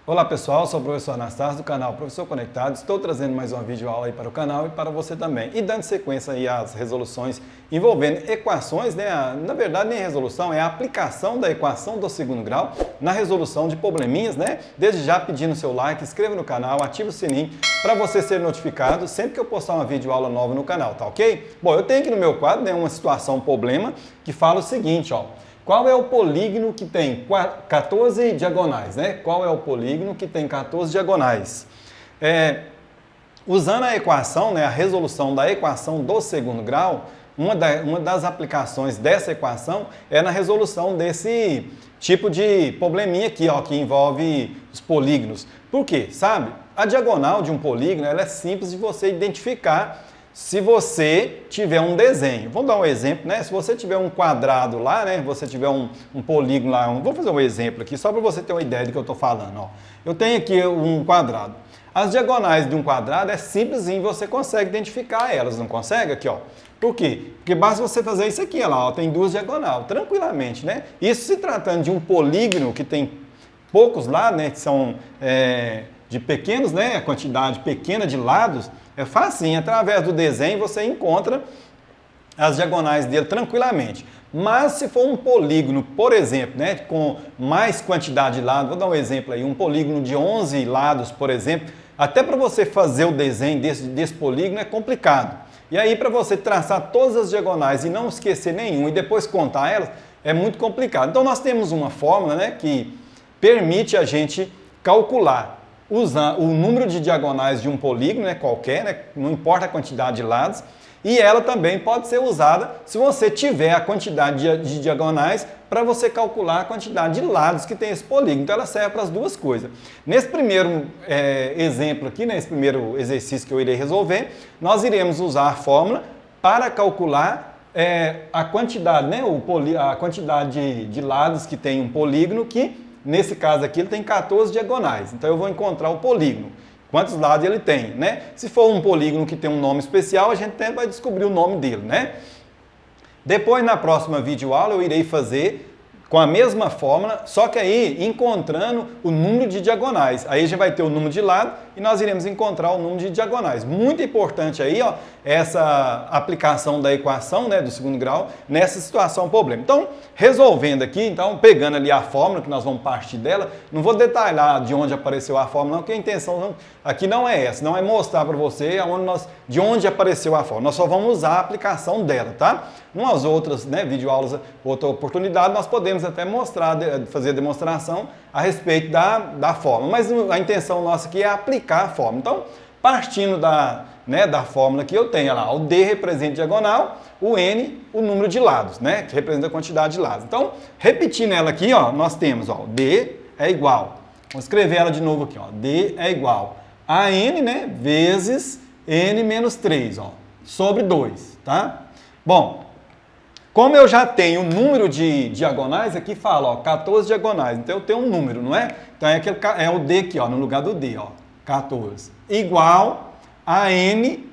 Olá pessoal, sou o professor Anastácio do canal Professor Conectado. Estou trazendo mais uma videoaula aí para o canal e para você também. E dando sequência aí às resoluções envolvendo equações, né? Na verdade nem resolução, é a aplicação da equação do segundo grau na resolução de probleminhas, né? Desde já pedindo seu like, inscreva no canal, ative o sininho para você ser notificado sempre que eu postar uma videoaula nova no canal, tá ok? Bom, eu tenho aqui no meu quadro, né, uma situação, um problema que fala o seguinte, ó. Qual é o polígono que tem 14 diagonais, né? Qual é o polígono que tem 14 diagonais? Usando a equação, né, a resolução da equação do segundo grau, uma das aplicações dessa equação é na resolução desse tipo de probleminha aqui, ó, que envolve os polígonos. Por quê? Sabe? A diagonal de um polígono ela é simples de você identificar se você tiver um desenho. Vamos dar um exemplo, né? Se você tiver um quadrado lá, né? Você tiver um polígono lá, vou fazer um exemplo aqui, só para você ter uma ideia do que eu estou falando, ó. Eu tenho aqui um quadrado. As diagonais de um quadrado é simplesinho, você consegue identificar elas, não consegue? Aqui, ó. Por quê? Porque basta você fazer isso aqui, ó lá, ó, tem duas diagonais, tranquilamente, né? Isso se tratando de um polígono que tem poucos lados, né? Que são de pequenos, né? A quantidade pequena de lados. É facinho, através do desenho você encontra as diagonais dele tranquilamente. Mas se for um polígono, por exemplo, né, com mais quantidade de lados, vou dar um exemplo aí, um polígono de 11 lados, por exemplo, até para você fazer o desenho desse polígono é complicado. E aí para você traçar todas as diagonais e não esquecer nenhum e depois contar elas, é muito complicado. Então nós temos uma fórmula, né, que permite a gente calcular usar o número de diagonais de um polígono, né, qualquer, né, não importa a quantidade de lados, e ela também pode ser usada se você tiver a quantidade de diagonais para você calcular a quantidade de lados que tem esse polígono. Então ela serve para as duas coisas. Nesse primeiro exemplo aqui, nesse primeiro exercício que eu irei resolver, nós iremos usar a fórmula para calcular a quantidade, né, a quantidade de lados que tem um polígono que nesse caso aqui ele tem 14 diagonais, então eu vou encontrar o polígono, quantos lados ele tem, né? Se for um polígono que tem um nome especial, a gente vai descobrir o nome dele, né? Depois, na próxima videoaula, eu irei fazer com a mesma fórmula, só que aí encontrando o número de diagonais. Aí a gente vai ter o número de lado e nós iremos encontrar o número de diagonais. Muito importante aí, ó, essa aplicação da equação, né, do segundo grau nessa situação problema. Então, resolvendo aqui, então, pegando ali a fórmula, que nós vamos partir dela, não vou detalhar de onde apareceu a fórmula, não, porque a intenção aqui não é essa, não é mostrar para você de onde apareceu a fórmula. Nós só vamos usar a aplicação dela, tá? Nas outras, né, videoaulas, outra oportunidade, nós podemos até mostrar, fazer a demonstração a respeito da fórmula, mas a intenção nossa aqui é aplicar a fórmula. Então, partindo da fórmula que eu tenho lá, o D representa diagonal, o N, o número de lados, né, que representa a quantidade de lados. Então, repetindo ela aqui, ó, nós temos, ó, D é igual, vamos escrever ela de novo aqui, ó, D é igual a N, né, vezes N menos 3, ó, sobre 2, tá? Bom, como eu já tenho o número de diagonais, aqui fala, ó, 14 diagonais, então eu tenho um número, não é? Então é o D aqui, ó, no lugar do D, ó, 14, igual a N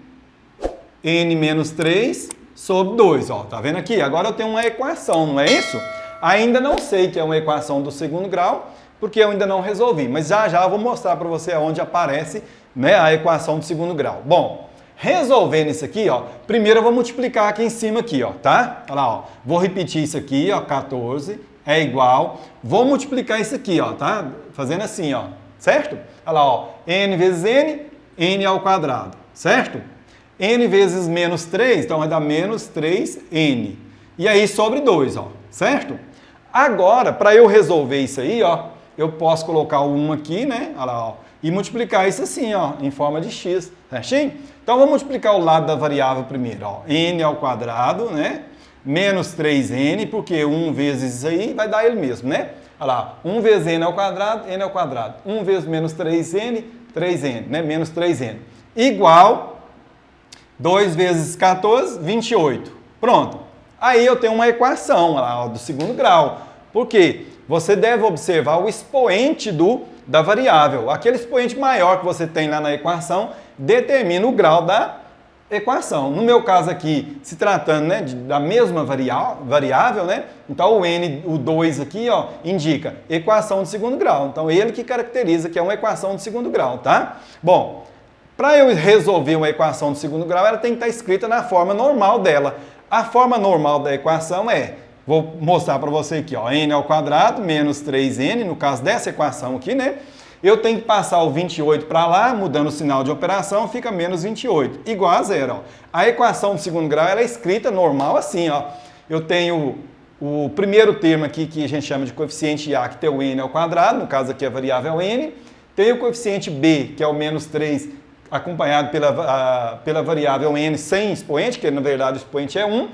menos 3 sobre 2, ó, tá vendo aqui? Agora eu tenho uma equação, não é isso? Ainda não sei que é uma equação do segundo grau, porque eu ainda não resolvi, mas já eu vou mostrar para você onde aparece, né, a equação do segundo grau. Bom, resolvendo isso aqui, ó, primeiro eu vou multiplicar aqui em cima aqui, ó, tá? Olha lá, ó, vou repetir isso aqui, ó, 14 é igual, vou multiplicar isso aqui, ó, tá? Fazendo assim, ó, certo? Olha lá, ó, n vezes n ao quadrado, certo? N vezes menos 3, então vai dar menos 3n. E aí sobre 2, ó, certo? Agora, para eu resolver isso aí, ó, eu posso colocar o 1 aqui, né? Olha lá, ó, e multiplicar isso assim, ó, em forma de x, certinho? Então, vamos multiplicar o lado da variável primeiro, ó, n ao quadrado, né? Menos 3n, porque 1 vezes isso aí vai dar ele mesmo, né? Olha lá, 1 vezes n ao quadrado, 1 vezes menos 3n, 3n, né? Menos 3n. Igual 2 vezes 14, 28. Pronto. Aí eu tenho uma equação lá, ó, do segundo grau. Por quê? Você deve observar o expoente da variável. Aquele expoente maior que você tem lá na equação determina o grau equação. No meu caso aqui, se tratando, né, da mesma variável, né, então o n, o 2 aqui, ó, indica equação de segundo grau. Então ele que caracteriza que é uma equação de segundo grau, tá? Bom, para eu resolver uma equação de segundo grau, ela tem que estar escrita na forma normal dela. A forma normal da equação é, vou mostrar para você aqui, ó, n ao quadrado menos 3n, no caso dessa equação aqui, né? Eu tenho que passar o 28 para lá, mudando o sinal de operação, fica menos 28, igual a zero. Ó. A equação de segundo grau ela é escrita normal assim, ó. Eu tenho o primeiro termo aqui que a gente chama de coeficiente A, que tem o n ao quadrado, no caso aqui a variável n. Tem o coeficiente B, que é o menos 3, acompanhado pela variável n sem expoente, que na verdade o expoente é 1.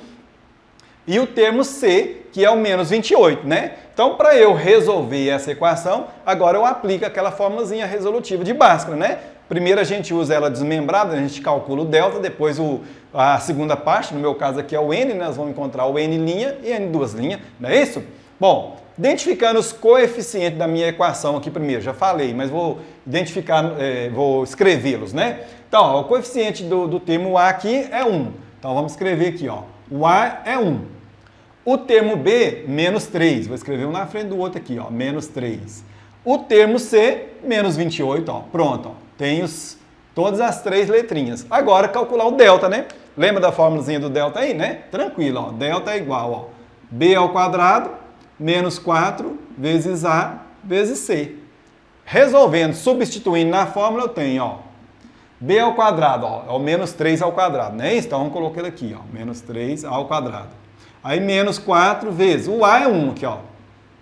E o termo C, que é o menos 28, né? Então, para eu resolver essa equação, agora eu aplico aquela formulazinha resolutiva de Bhaskara, né? Primeiro a gente usa ela desmembrada, a gente calcula o delta, depois a segunda parte, no meu caso aqui é o N, né? Nós vamos encontrar o N' e N duas linhas, não é isso? Bom, identificando os coeficientes da minha equação aqui primeiro, já falei, mas vou identificar, vou escrevê-los, né? Então, ó, o coeficiente do termo A aqui é 1. Então, vamos escrever aqui, ó. O A é 1. O termo B, menos 3. Vou escrever um na frente do outro aqui, ó, menos 3. O termo C, menos 28, ó. Pronto, ó. Tenho todas as três letrinhas. Agora, calcular o delta, né? Lembra da fórmulazinha do delta aí, né? Tranquilo, ó. Delta é igual, ó. B ao quadrado, menos 4, vezes A, vezes C. Resolvendo, substituindo na fórmula, eu tenho, ó. B ao quadrado, ó. É o menos 3 ao quadrado, não é isso? Então, vamos colocar ele aqui, ó. Menos 3 ao quadrado. Aí, menos 4 vezes. O A é 1 aqui, ó.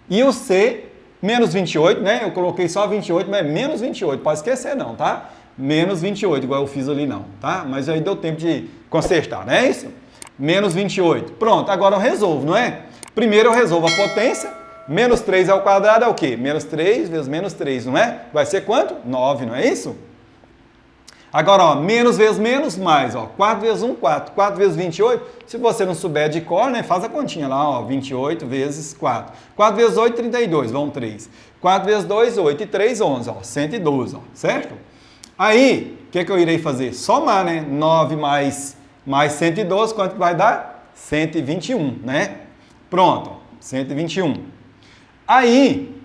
E o C, menos 28, né? Eu coloquei só 28, mas é menos 28. Pode esquecer não, tá? Menos 28, igual eu fiz ali não, tá? Mas aí deu tempo de consertar, não é isso? Menos 28. Pronto, agora eu resolvo, não é? Primeiro eu resolvo a potência. Menos 3 ao quadrado é o quê? Menos 3 vezes menos 3, não é? Vai ser quanto? 9, não é isso? Agora, ó, menos vezes menos, mais, ó, 4 vezes 1, 4. 4 vezes 28, se você não souber de cor, né, faz a continha lá, ó, 28 vezes 4. 4 vezes 8, 32, vão 3. 4 vezes 2, 8 e 3, 11, ó, 112, ó, certo? Aí, o que eu irei fazer? Somar, né, 9 mais 112, quanto que vai dar? 121, né? Pronto, ó, 121. Aí,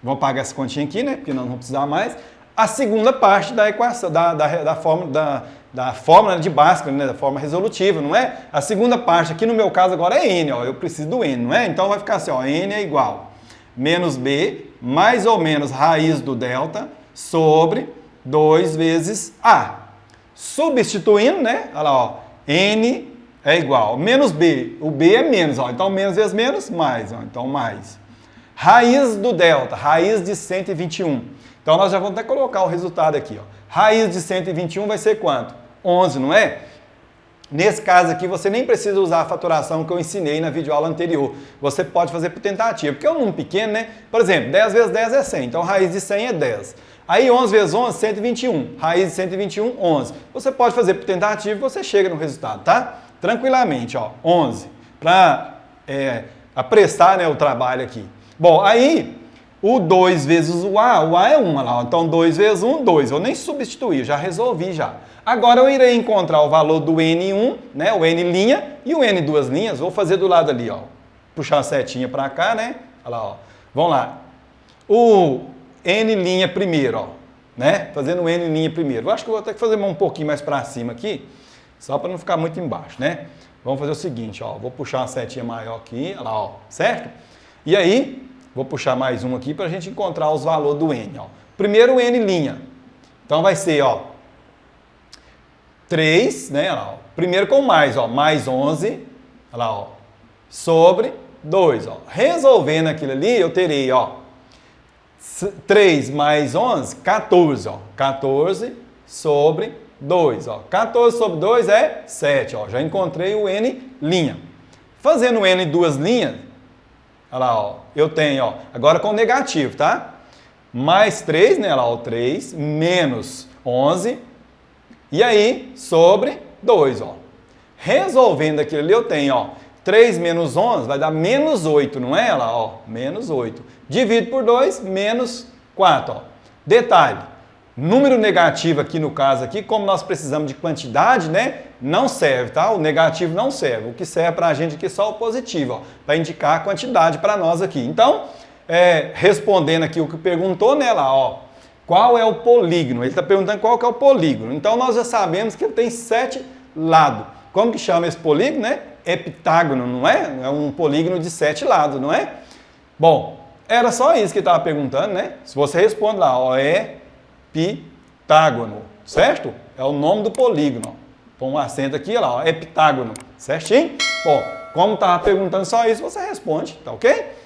vou pagar essa continha aqui, né, porque nós não vamos precisar mais. A segunda parte da equação, da fórmula de Bhaskara, né, da forma resolutiva, não é? A segunda parte aqui no meu caso agora é n, ó, eu preciso do n, não é? Então vai ficar assim, ó, n é igual menos b mais ou menos raiz do delta sobre 2 vezes a. Substituindo, né? Olha lá, ó, n é igual menos b, o b é menos, ó, então menos vezes menos, mais, ó, então mais. Raiz do delta, raiz de 121. Então, nós já vamos até colocar o resultado aqui, ó. Raiz de 121 vai ser quanto? 11, não é? Nesse caso aqui, você nem precisa usar a fatoração que eu ensinei na videoaula anterior. Você pode fazer por tentativa, porque é um número pequeno, né? Por exemplo, 10 vezes 10 é 100, então raiz de 100 é 10. Aí, 11 vezes 11, 121. Raiz de 121, 11. Você pode fazer por tentativa e você chega no resultado, tá? Tranquilamente, ó, 11. Para apressar, né, o trabalho aqui. Bom, aí... O 2 vezes o A é 1, lá, então 2 vezes 1, 2. Eu nem substituí, eu já resolvi já. Agora eu irei encontrar o valor do N1, né, o N' e o N duas linhas. Vou fazer do lado ali, ó. Puxar a setinha para cá, né? Olha lá, ó. Vamos lá. O N' primeiro, ó. Né? Fazendo o N' primeiro. Eu acho que eu vou ter que fazer um pouquinho mais para cima aqui, só para não ficar muito embaixo, né? Vamos fazer o seguinte, ó. Vou puxar uma setinha maior aqui, olha lá, ó. Certo? E aí... Vou puxar mais um aqui para a gente encontrar os valores do N. Ó. Primeiro o N'. Então vai ser, ó, 3, né? Olha lá, ó. Primeiro com mais, ó, mais 11, olha lá, ó, sobre 2. Ó. Resolvendo aquilo ali, eu terei, ó, 3 mais 11, 14. Ó, 14 sobre 2. Ó. 14 sobre 2 é 7. Ó. Já encontrei o N'. Fazendo o N duas linhas, olha lá, ó, eu tenho, ó, agora com negativo, tá? Mais 3, né, olha lá, ó, 3, menos 11, e aí, sobre 2, ó. Resolvendo aquilo ali, eu tenho, ó, 3 menos 11 vai dar menos 8, não é? Olha lá, ó, menos 8. Divido por 2, menos 4, ó. Detalhe, número negativo aqui no caso aqui, como nós precisamos de quantidade, né? não serve, tá? O negativo não serve. O que serve para a gente aqui é só o positivo, para indicar a quantidade para nós aqui. Então, respondendo aqui o que perguntou, né, lá, ó, qual é o polígono? Ele está perguntando qual que é o polígono. Então, nós já sabemos que ele tem 7 lados. Como que chama esse polígono, né? Heptágono, não é? É um polígono de 7 lados, não é? Bom, era só isso que ele estava perguntando, né? Se você responde lá, ó, heptágono, certo? É o nome do polígono, ó. Põe um acento aqui, lá, ó, heptágono, certinho? Bom, como estava perguntando só isso, você responde, tá ok?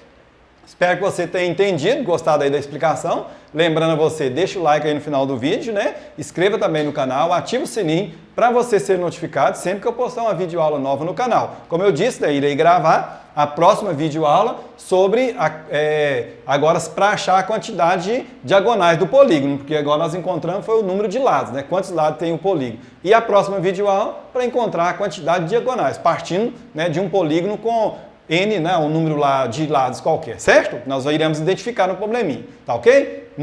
Espero que você tenha entendido, gostado aí da explicação. Lembrando a você, deixa o like aí no final do vídeo, né? Inscreva também no canal, ativa o sininho para você ser notificado sempre que eu postar uma videoaula nova no canal. Como eu disse, né, irei gravar a próxima videoaula sobre, agora para achar a quantidade de diagonais do polígono, porque agora nós encontramos foi o número de lados, né? Quantos lados tem o polígono. E a próxima videoaula para encontrar a quantidade de diagonais, partindo, né, de um polígono com N, né, um número lá de lados qualquer, certo? Nós iremos identificar no probleminha, tá ok?